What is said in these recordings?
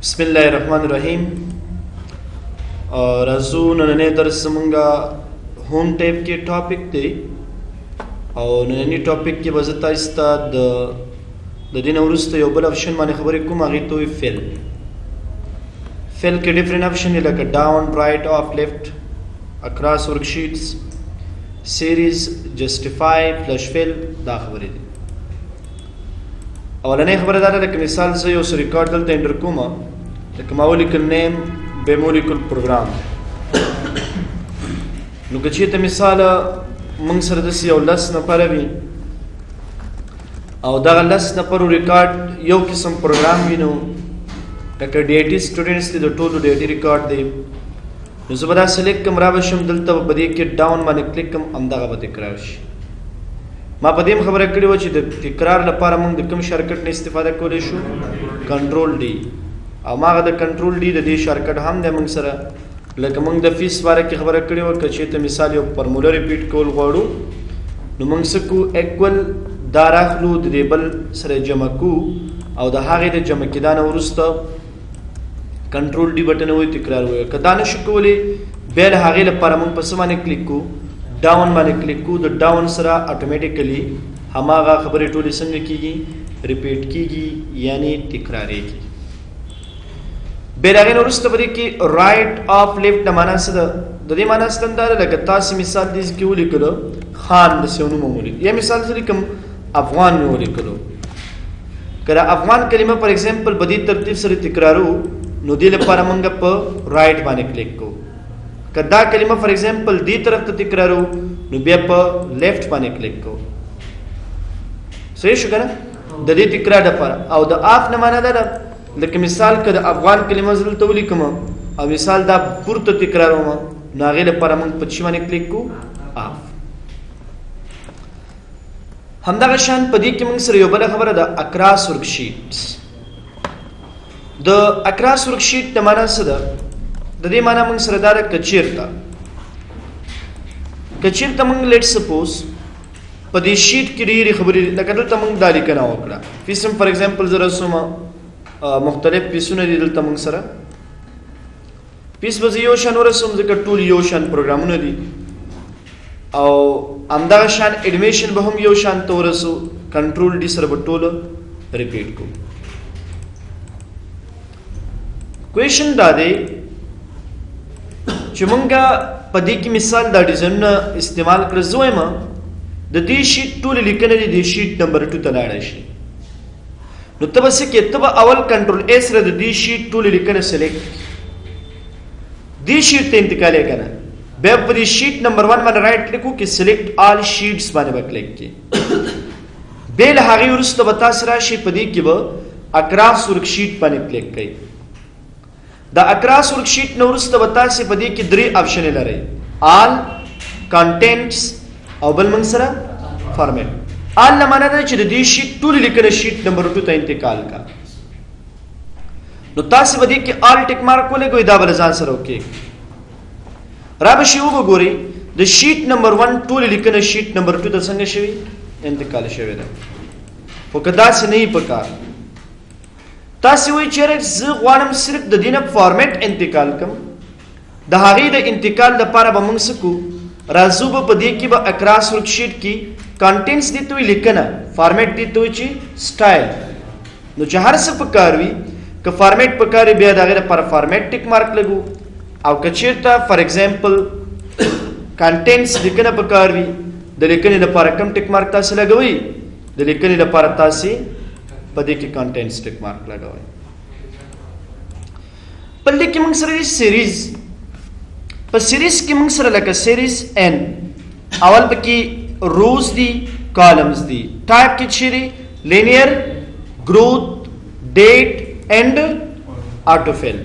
बिस्मिल्लाहिर्रहमानिर्रहीम। और अजू नन्हे दर्स मंगा होम टैप के टॉपिक थे और नन्हे टॉपिक के वजह इस्ता द दिन उरुस्त यो बल ऑप्शन माने खबर को मागी तो फेल के डिफरेंट ऑप्शन है लगा down, right, of, left, across worksheets, series, justify, flush fail दा खबर है। अवलने खबरदार लक मिसाल से यो रिकॉर्ड दल तेंडर कुमा लक मौलिकल नेम बेमौलिकल प्रोग्राम नु गचित मिसाल मंग सरदस यो लस न परवी और दा लस न पर रिकॉर्ड यो किस्म प्रोग्राम विनो लक डेटी स्टूडेंट्स द टोटल डेटी रिकॉर्ड दे नु सबदा सेलेक्ट कमरा बशम दल तब बदी के डाउन माने क्लिक कम अंदा का बतिक्राश मा पदीम खबर कड़ी वची तकरार लपारा मंग द कम शॉर्टकट ने इस्तेफादा कोले शो कंट्रोल डी और मा the control D the shortcut हम दे मंग सरा लक मंग द फीस बारे की खबर कड़ी व कचेत मिसाल यो फॉर्मूला रिपीट कोल गोडू नु मंग सकू इक्वल दाराखलू देबल सरे जमकू और द हागे द जमकिदान उरुस्त कंट्रोल डी बटन होई तकरार होय कदान शकोले बेल हागे लपारा मंग पसमाने क्लिक को डाउन माने क्लिक को द डाउन सरा ऑटोमेटिकली हमारा खबर टोली संग कीगी रिपीट कीगी यानी तकरारेगी बेरागे नोरुस्त बरी की राइट ऑफ लेफ्ट माना सद ददे माना स्तंदार लगता सी मिसाल दिस क्यों लिखलो खान दसेनु मामूली ये मिसाल से लिखम अफगान में लिखलो करा अफगान कलिमा फॉर एग्जांपल बदी तरतीब सरी तकरारो नुदिल पारमंग प राइट माने क्लिक को कदा कलिमा फॉर एग्जांपल दी तरफ तकरारो नुबे प लेफ्ट माने क्लिक को सही शुगना ददी तकरार दपर और द आफ न माना दा लेकिन मिसाल कद अफगान कलिमा जल तोली कम और मिसाल दा पुरत तकरारो म नागेल परमंग पश्चिम माने क्लिक को आफ हमदा गशान पदी के मंग सर यो बला खबर दा across worksheets the across worksheet न माना सदा ददे माना मंग सरदार कचीरता मंग लेट सपोज पदी शीट की री खबरी लगल तमंग दाली कना ओकड़ा फिसम फॉर एग्जांपल जरा सुमा मुख्तलिफ पिसुने दिल तमंग सरा पिस बज योशन और सुम जक टूल योशन प्रोग्राम न दी औ अंदा शान एडमिशन बहम योशन तो रसो कंट्रोल डी सर बटोल रिपीट को क्वेश्चन दादे चुमंगा पदी की मिसाल दा डिजाइन इस्तेमाल कर जोएमा द दी शीट टूल लिखने दी शीट नंबर 2 तलाड़शी नु तब से के तब अवल कंट्रोल एस रे दी शीट टूल लिखने सेलेक्ट दी शीट ते इंतकाले करना बेब पदी शीट नंबर 1 माने राइट क्लिक को कि सिलेक्ट ऑल शीट्स माने बा क्लिक की बेल हागी उरस तो बता सरा शी पदी की ब अक्रॉस वर्कशीट माने क्लिक कई द अक्रॉस वर्कशीट नोरुस्त बता से पदी की द्री ऑप्शन ले रहे ऑल कंटेंट्स और बल मंसरा फॉर्मेट ऑल न माना द दी शीट टूल लिखने शीट नंबर 2 त इंतकाल का नो तासे बदी की ऑल टिक मार्क को ले कोई दाबल जान सर ओके राब शिव को गोरी द शीट नंबर 1 टूल लिखने शीट नंबर 2 त संग शिवी इंतकाल शिवे द फकदा से नहीं पका तासी वही चेहरे ज़वानम सिर्फ द दिन फॉर्मेट इंतकाल कम दहागी द इंतकाल द पारा बमंग सकू राजूब पदी की ब अक्रॉस वर्कशीट की कंटेंट्स दी तो लिखना फॉर्मेट दी तो ची स्टाइल नो चाहर से पकारवी क फॉर्मेट पकारी बे दागे द पारा फॉर्मेट टिक मार्क लगू आव कचेरता फॉर एग्जांपल कंटेंट्स लिखना पकारवी द लिखने द पारा कम टिक मार्क तासे लगवी द लिखने द पारा तासे पदे के कंटेंट्स टिक मार्क लगा हुआ पल्ले की मंगसर सीरीज पर सीरीज की मंगसर लगा सीरीज एन अवल की रोज दी कॉलम्स दी टाइप की छिरी linear growth date and autofill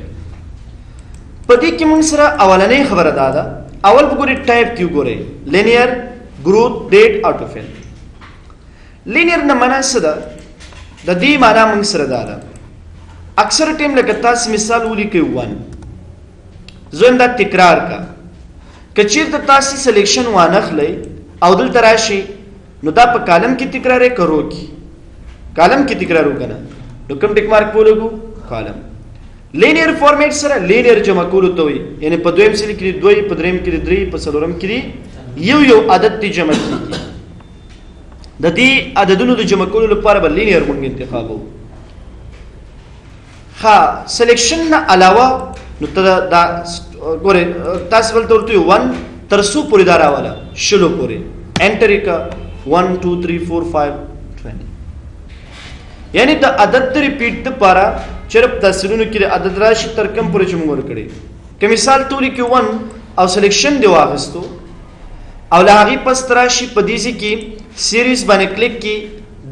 पदे की मंगसर अवलने खबर दादा अवल बगोरी टाइप क्यों गोरे linear growth date autofill linear न मना सदा ददी माना मंग सरदारा अक्सर टीम लगता से मिसाल उली के वन जोन दा तकरार का कचीर तासी सिलेक्शन वानख ले अवदल तराशी नुदा प कालम की तकरारे करोगी कालम की तकरार होगा ना नुकम टिक मार्क बोलोगू कालम لینیر فارمیټ سره لینیر جمع کول ته وي، یعنی په دویم سل کې 2 په دریم کې 3 په څلورم کې یو عدد تی جمع کیږي. د دې عددونو د جمع کولو لپاره به لینیر مونږ انتخابو. ها سلیکشن نه علاوه نو ته دا ګوره تاسو ولته ورته 1 تر 100 پورې دا راواله شلو پورې انټر کا 1 2 3 4 5 20 یعنی د عدد د ریپیټ لپاره چرپ تاسلونو کې عدد راشي تر کم پورې چې موږ ورکړي. که مثال توري کې 1 او سلیکشن دی واغستو او لاغي پس راشي په دې کې سیریز باندې کلیک کی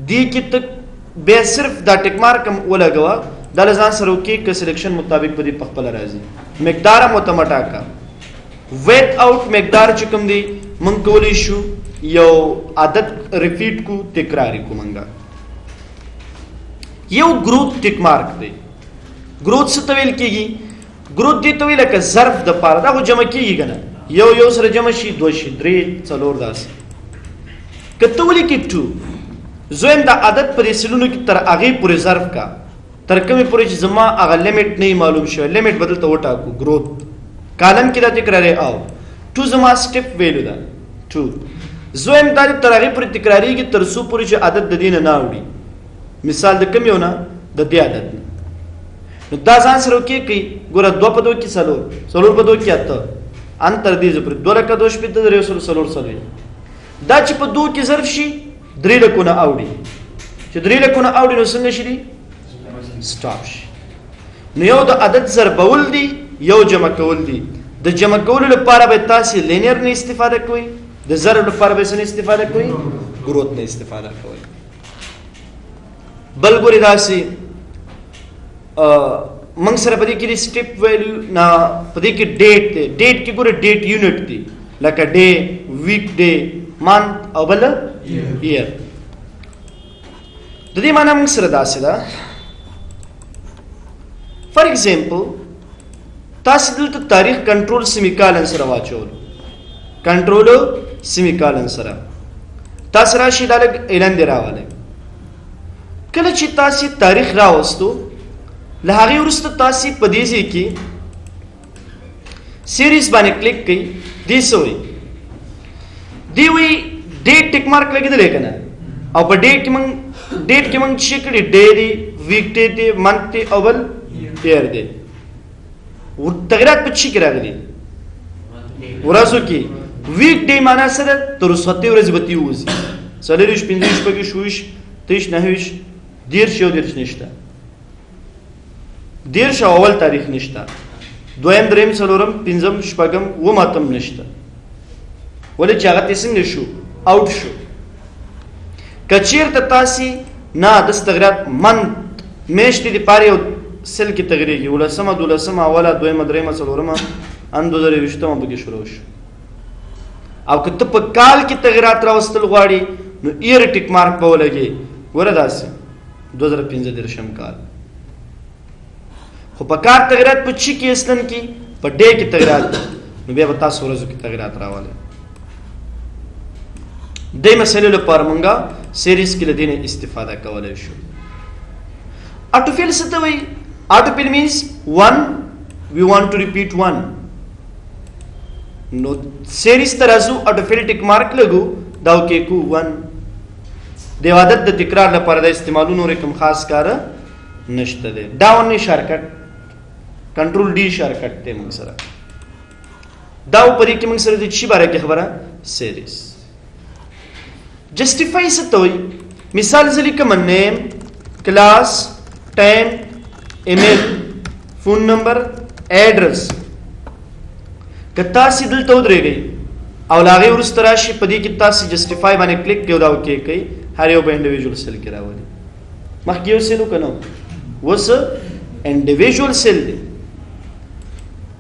دی کې تک به صرف دا ټیک مارک ولګوا د لزان سره کې ک سلیکشن مطابق په دې خپل راځي. مقدار متمټا کا ویت آؤٹ مقدار چې کوم دی مونږ کولی شو یو عدد ریپیټ کو تکراری کو منګه. یو گروث ټیک مارک دی. گروث څه تویل کیږي؟ گروث دی تویل ک ظرف د پاره دا خو جمع کیږي کنه، یو سره جمع شي 2 شي 3 4 داس کته ولي کې 2 زویم دا عدد پر سلونو کې تر اغه پورې ظرف کا تر کومه پورې چې زما اغه لیمټ نه معلوم شو، لیمټ بدلته وټاکو گروث کالم کې دا تکراری او 2 زما سټپ ویلو دا 2 زویم دا تر اغه پورې تکراری کې تر سو پورې چې عدد د دینه نه وړي. مثال د کم یو نه د دې عدد نو دا ځان سره کې کوي ګوره 2 په 2 کې سلور په 2 کې اته ان تر دې زپر 2 رکه 2 شپې د رسول سلور سلوي دا چې په 2 کې ظرف شي 3 لکونه اوړي چې 3 لکونه اوړي نو څنګه شي سټاپ شي. نو یو د عدد ضربول دي یو جمع کول دي. د جمع کولو لپاره به تاسو لینیر نه استفاده کوئ، د ضرب لپاره به څه استفاده کوئ؟ گروث نه استفاده کوئ. بل ګوري داسي منګ سره پدې کې سټپ ویلیو نه پدې کې ډیټ دی، ډیټ کې ګوره ډیټ یونټ دی لکه ډے ویک ډے مانث او بل ایئر. د دې معنی موږ سره داسې ده فار ایگزامپل تاسو دلته تاریخ کنټرول سیمیکالن سره واچول، کنټرول سیمیکالن سره تاسو راشي دا لګ اعلان دی راواله. کله چې تاسو تاریخ راوستو له هغه وروسته تاسو په دې ځای کې سیریز باندې کلیک کړئ دې سوې دی وی ډیټ ټیک مارک لګیدل کنه او په ډیټ کې موږ چې کړي ډے دی ویک ډے دی منث دی او بل ایئر دی. ور تغیرات په چی کې راغلي ورځو کې ویک ډے معنا سره تر سوتې ورځې به تیوزي سلیریش پنځیش پکې شوش تیش نهوش دیر شو درش نشته دیر شو اول تاریخ نشته دویم دریم څلورم پنځم شپږم و ماتم نشته ولې چې هغه څنګه شو اوټ شو. کچیر ته تاسو نه د استغراق من میشتې د پاره یو سل کې تغیرېږي ولسمه دولسمه اوله دویمه دریمه څلورمه ان 2020 به شروع شو. او کته په کال کې تغیرات راوستل غواړي نو ایر ټیک مارک په ولګي ګوره داسې 2015 کال خو په کار تغیرات په چی کې اصلن کې په ډے کې تغیرات نو بیا به تاسو ورځو کې تغیرات راواله. د مسلې لپاره مونږه سیریز کې لدینه استفاده کولای شو. Autofill څه ته وایي؟ Autofill means 1 we want to repeat 1. نو سیریز ترازو autofill ټیک مارک لګو دا کې کو 1 د عادت د تکرار لپاره د استعمالونو رقم خاص کار نشته دی. ډاون شارټکټ کنټرول ډي شارټکټ ته موږ سره دا په دې کې موږ سره د چی باره کې خبره سیریز. جسټیفای څه ته وایي؟ مثال ځلیکم نیم کلاس ټایم ایمیل فون نمبر ایڈریس. که تاسو دلته ودرېږئ او لاغې وروسته راشي په دې کې تاسو جسټیفای باندې کلیک کوئ دا وکې کوي هر یو به انډیویژوال سیل کې راولي. مخکې یو سیل وکنه اوس انډیویژوال سیل دی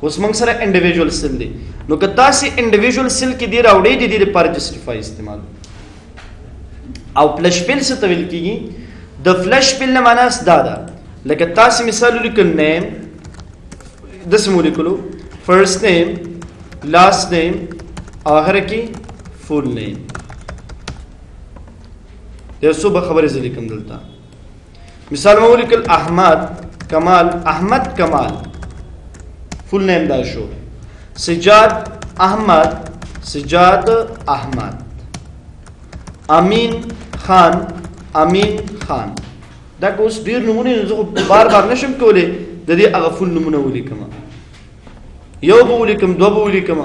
اوس موږ سره انډیویژوال سیل دی. نو که تاسو انډیویژوال سیل کې دی راوړئ د دې لپاره جسټیفای استعمال او فلش فیل څه ته ویل کېږي؟ د فلش فیل نه معنا دا ده لکه تاسو مثال ولیکل نیم داسې مو ولیکلو فرست نیم لاست نیم آخر کې فول نیم. یو څو به خبرې زه لیکم دلته مثال مو ولیکل احمد कमाल अहमद कमाल फुल नेम दा शो सजाद अहमद सजाद अहमद अमीन खान دا اوس ډیر نمونه زه بار نشم کولای د دې هغه فل نمونه ولیکم یو به ولیکم دوه به ولیکم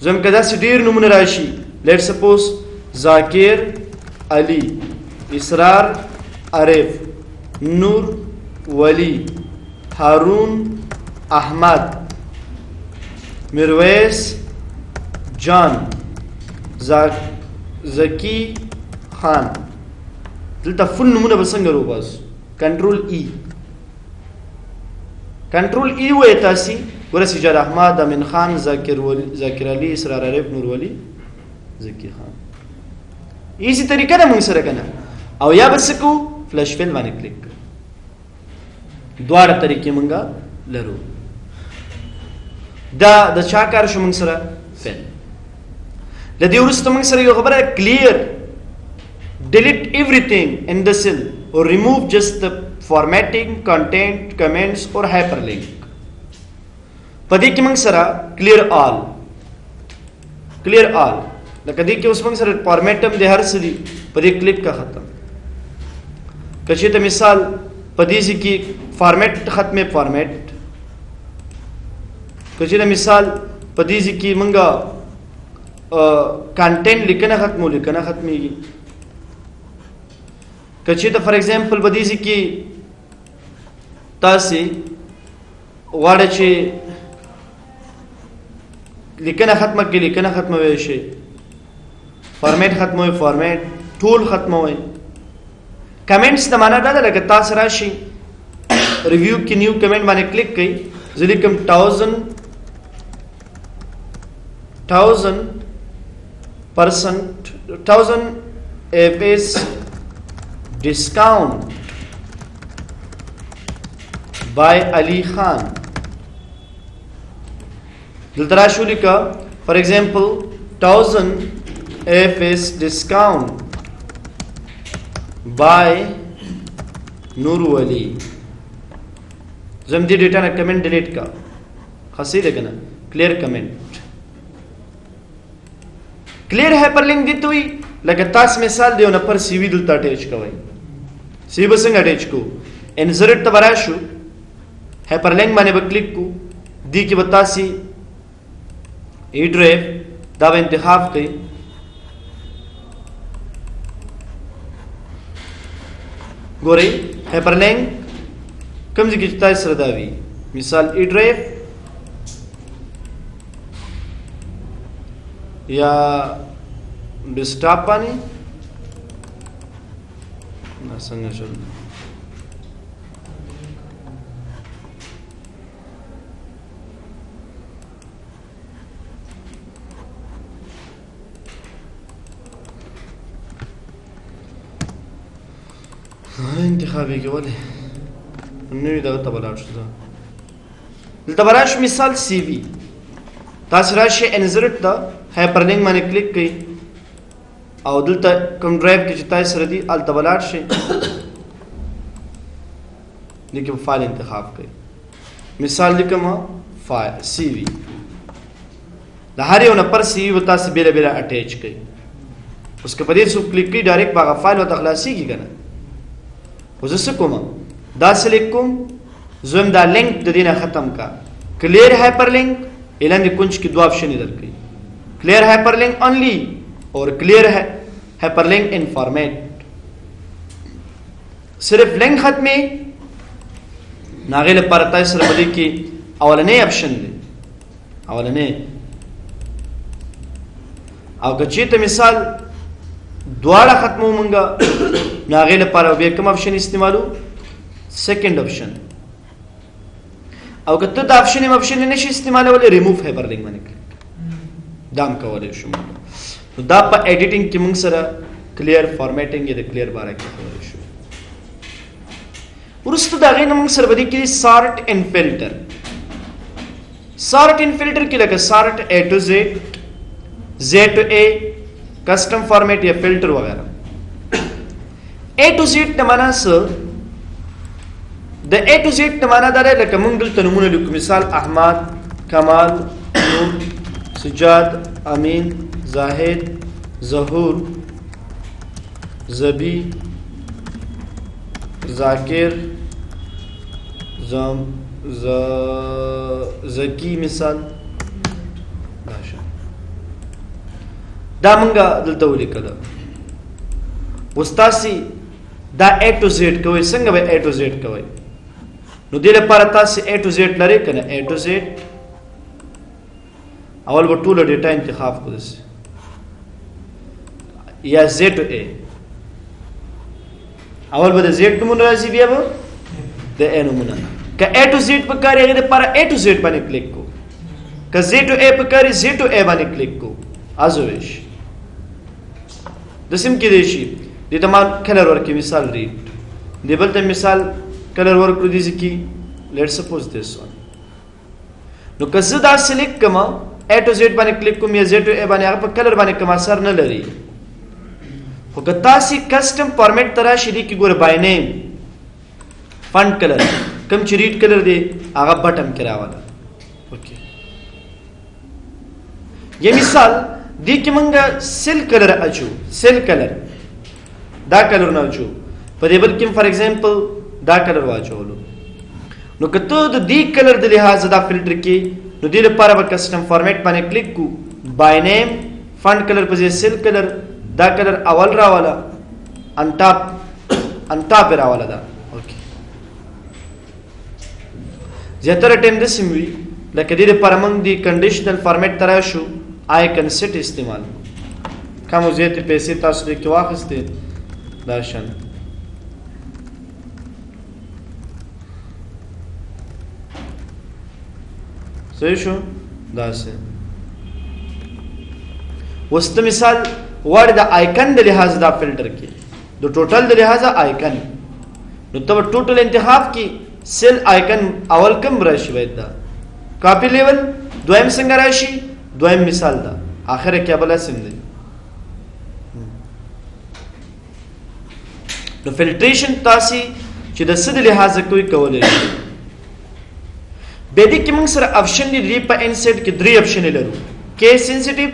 زم کدا چې ډیر نمونه راشي لیټ سپوز ذاکر علی اسرار عارف نور ولی هارون احمد میرویس جان زکی خان دلته فل نمونه بسنګ رو بس کنټرول ای وې تاسو ورسې جاد احمد امین خان ذاکر علی اسرار عارف نور ولی زکی خان ایزی طریقه ده موږ سره کنه او یا بس کو فلش فیل باندې کلیک دواړه طریقې موږ لرو دا د چا کار شو موږ سره فیل لدی ورسته موږ سره یو خبره کلیر delete everything in the cell or remove just the formatting, content, comments or hyperlink. پدې کې موږ سره clear all لکه دې کې اوس موږ سره فارمیټ هم د هر څه دی پدې کلیک کا ختم کچې ته مثال پدې کې فارمیټ ختمه فارمیټ کچې ته مثال پدې کې موږ کنټینټ لیکنه ختميږي کچې ته فار ایگزامپل بدیزي کې تاسو غواړئ چې لیکنه ختمه وي شي فارمیټ ختموي فارمیټ ټول ختموي کمنټس د معنا دا ده لکه تاسو راشي ریویو کې نیو کمنټ باندې کلیک کړئ ځلیکم 1000% FS discount by Ali Khan دلته شو لیکه فار ایگزامپل 1000 FS discount by نور ولی زم دې ډیټا نه کمنټ ډیلیټ کا خاصی ده کنه کلیر کمنټ کلیر هایپرلینک دي توي لکه تاسو مثال دیو نه پر سی وی دلته اٹیچ کوي سی وی څنګه اٹیچ کو انسرټ ته براشو هایپرلینک باندې به کلیک کو دی کې بتاسي ای ډرایو دا به انتخاب کړئ ګورئ هایپرلینک کوم ځای کې تاسو سره دا وی مثال ای ډرایو یا ډیسکټاپ باندې نه څنګه شول انتخابي کې ولې نوې دغه ته بلاړ شو دلته براش مثال سی وی تاسو راشي انسرټ دا هایپرلینک باندې کلیک کړئ او دلته کوم ډرایو کې چې تاسو سره دی الته بلاړ شي دغه فایل انتخاب کړئ مثال لیکم فایل سی وی د هر یو نه پر سی وی تاسو بیل اٹیچ کړئ اوس کې په دې سو کلیک کړئ ډایرکټ باغ فایل وته خلاصيږي کنه وزه کوم دا سلیکټ کوم زوم دا لینک د دینه ختم کا کلیر هایپرلینک اعلان د کونج کې دوه آپشن درکې کلیر هایپرلینک اونلی اور کلیر هایپرلینک ان فارمیٹ صرف لینک ختمي ناغله پرتا سره بده کې اولنې آپشن دی اولنې او کچې ته مثال دواړه ختمو مونږه ناغه لپاره به کوم آپشن استعمالو سیکنډ آپشن او کته د آپشن نشي استعمالول ریموو هایپرلینک باندې دام کولای شو نو دا په ایډیټینګ کې موږ سره کلیر فارمیټینګ یا د کلیر باره کې خبرې شو ورسته دا غي موږ سره بده کې سارت ان فلټر کې لکه سارت A to Z Z to A کسٹم فارمیٹ یا فلٹر وغیرہ A to Z نمانا سر د A to Z ته معنا دا دی لکه موږ دلته نومونه لیکو، مثال احمد، کمال، نور، سجاد، امین، زاهد، ظهور، زبی، ذاکر، زکی مثال دا منګه دلته ولیکل. اوس تاسو دا A to Z کوي، څنګه به A to Z کوي؟ نو دې لپاره تاسو A to Z لري کنه، A to Z اول به ټول ډیټا انتخاب کړئ یا Z to A، اول به د Z نمونه راځي، بیا به د A نمونه. که A to Z په کار یې لپاره A to Z باندې کلیک کو، که Z to A په کار Z to A باندې کلیک کو. ازویش د سیم کې دی شي د تمام کلر ورکې مثال ریډ دی، بل ته مثال کلر ورکړو دي ځکه لیټ سپوز دیس ون. نو که زه دا سلیکټ کما A to Z باندې کلیک کوم یا Z to A باندې، هغه په کلر باندې کوم اثر نه لري. خو که تاسو کسٹم فارمیټ ترا شری کې ګور بای نیم فونټ کلر کوم چې ریډ کلر دی هغه بټن کې راواله. اوکې یہ مثال دی کې مونږه سیل کلر اچو، سیل کلر دا کلر نه اچو، په دې بل کې فار ایگزامپل دا کلر واچولو. نو کته د دې کلر د لحاظ دا فلټر کې، نو دې لپاره به کسٹم فارمیټ باندې کلیک کو، بای نیم فونټ کلر په ځای سیل کلر دا کلر اول راواله، ان ټاپ راواله دا. اوکې زیاتره ټیم د سیموي لکه دې لپاره مونږ دی کنډیشنل فارمیټ ترا شو آیکن سیټ استعمال کوم زیاتې پیسې تاسو دې کې واخستې دا شان. صحیح شو دا سه وسط مثال وړ د آیکن د لحاظ دا فلټر کې د ټوټل د لحاظ آیکن، نو تب ټوټل انتخاب کې سیل آیکن اول کم راشي وای دا کاپی لیول دویم څنګه راشي، دویم مثال دا اخره کې بل اسم دی. نو فلټریشن تاسو چې د سد لحاظ کوي کولای شي. به دې کې موږ سره آپشن دی ری په انسټ کې درې آپشن لرو، کیس سنسټیو،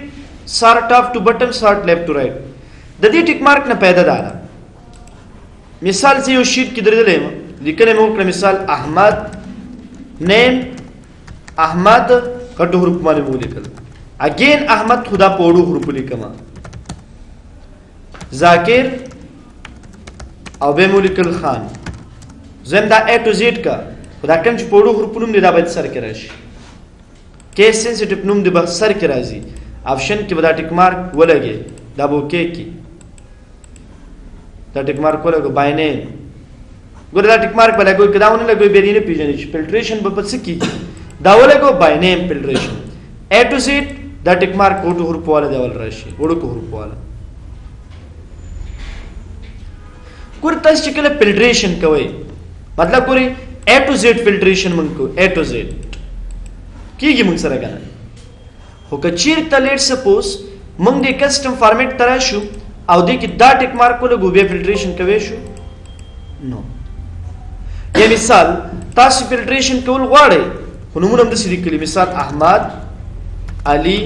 سارت اف ټو بٹم، سارت لیفٹ ټو رائټ. د دې ټیک مارک نه پیدا ده. مثال چې یو شیټ کې درېدلې لیکنه مو کړ، مثال احمد نیم احمد کټو حروف باندې مو لیکل، اگین احمد خدا پوړو حروف لیکما، ذاکر او به مو لیکل خان. زم دا A to Z کا خدا کوم چې پوړو حروف نوم دی دا باید سر کې راشي، کیس سنسټیو نوم دی به سر کې راځي. آپشن کې به دا ټیک مارک ولګي، دا به کې کی دا ټیک مارک ولګو بای نیم ګور دا ټیک مارک بلګو کداونه لګوي به دې نه پیژنې چې فلټریشن به پڅ کی دا ولګو بای نیم فلټریشن. A to Z دا ټیک مارک اوټو حروف والا دی ول راشي، وړو کو حروف والا. ګور تاسو چې کله فلټریشن کوي مطلب ګوري A to Z فلټریشن مونږ کو A to Z کیږي مونږ سره کنه. خو کچیر ته لیټ سپوز مونږ د کسٹم فارمیټ ترا شو او دې کې دا ټیک مارک ولګو به فلټریشن کوي شو نو. یا مثال تاسو فلټریشن کول غواړئ خو نومونه هم د سړي کلی، مثال احمد، علی،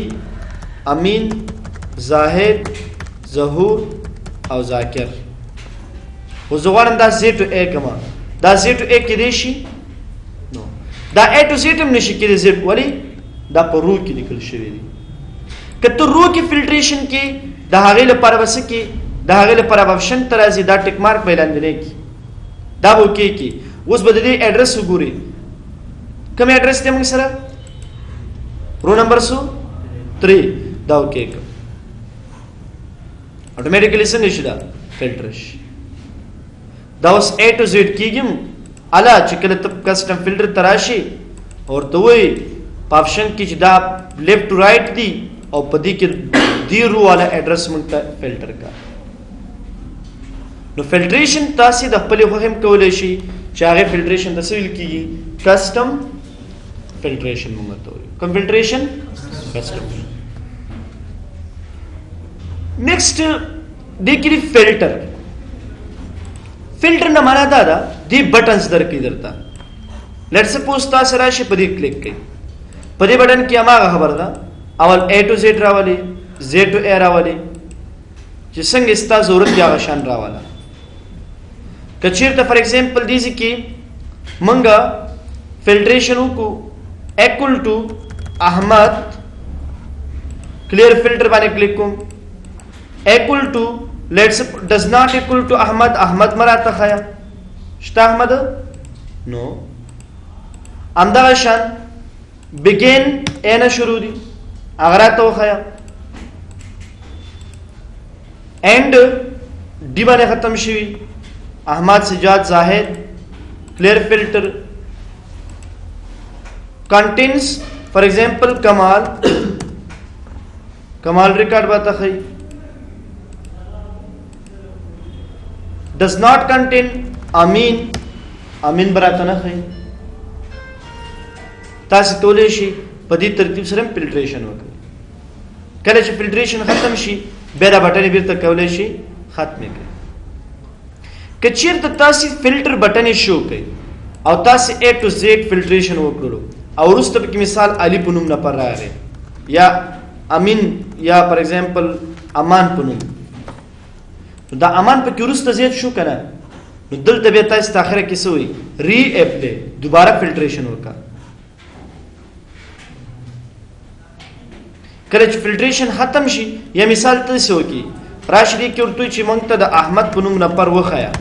امین، زاهد، ظهور او ذاکر. خو زه غواړم دا Z to A کما، دا Z to A کې دی شي نو، دا A to Z هم نشي کېدی. Z ولی دا په رو کې لیکل شوی دی. کته رو کې فلټریشن کې د هغې لپاره بس کې د هغې لپاره آپشن تر راځي دا ټیک مارک به لاندې نه کی دا به کې اوس به د دې اډرس وګوري کوم اډرس ته موږ سره رو نمبر سو 3 دا اوکې اتوماتیکلی څنګه شي دا فلټر شي. دا اوس A to Z کېږم الا چې کله ته کسٹم فلټر تراشي اور ته وای په آپشن کې چې دا لیفٹ ټو رائټ دی او په دې کې دی رو والا اډرس مونږ ته فلټر کا. نو فلټریشن تاسو د خپل فهم کولای شي چې هغه فلټریشن د سویل کیږي کسٹم فلټریشن مونږ ته وایي. کوم فلټریشن؟ کسٹم. نیکسٹ دی کې فلټر. فلټر نه معنا دا ده دی بٹنز درکې درته. لیټ سپوز تاسو راشي په دې کلیک کړئ. په دې بٹن کې هماغه خبر ده اول A to Z راولي Z to A راولي چې څنګه ستا ضرورت یا غشان راواله. که چیرته فار ایگزامپل دیږي کې منګه فلټریشن وکړو equal to احمد کلیر فلټر باندې کلیک کوم equal to let's does not equal to احمد مراته خیا شته احمد نو اندغه شان begin انا شروع دي اغراته خیا end دی باندې ختم شي احمد سجاد زاهد clear filter contains for example kamal record bata khai does not contain amin barata na khai تاسو کولای شي په دې ترتیب سره فلټریشن وکړئ. کله چې فلټریشن ختم شي بیا دا بټن بیرته کولای شي ختم کړئ. که چیرته تاسو فلټر بټن شو کړئ او تاسو A to Z فلټریشن وکړو او وروسته په مثال علي په نوم نه پر راغی یا امین یا فار ایگزامپل امان په نوم دا امان په کې وروسته زیات شو کنه نو دلته بیا تاسو تاخره کې سوې ری اپلای دوباره فلټریشن وکړه. کله چې فلټریشن ختم شي یا مثال تاسو وکي راشدي کې ورته چې مونږ ته د احمد په نوم نه پر وخایا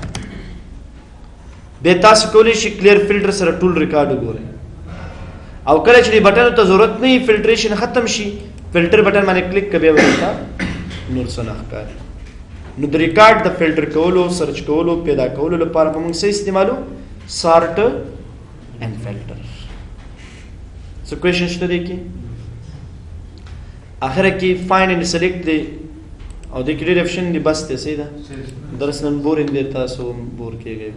به تاسو کولی شي کلیر فلټر سره ټول ریکارډ وګورئ او کله چې بټن ته ضرورت نه فلټریشن ختم شي فلټر بټن باندې کلیک کبه ورته نور څه ښکار نو د ریکارډ د فلټر کولو سرچ کولو پیدا کولو لپاره موږ څه استعمالو سارت اینڈ فلټر. څه کوېشن شته دی کې اخر کې فایند اینڈ سلیکټ دی او د کلیئر آپشن دی بس ته سیدا درس نن بورینګ دی تاسو بور کېږئ.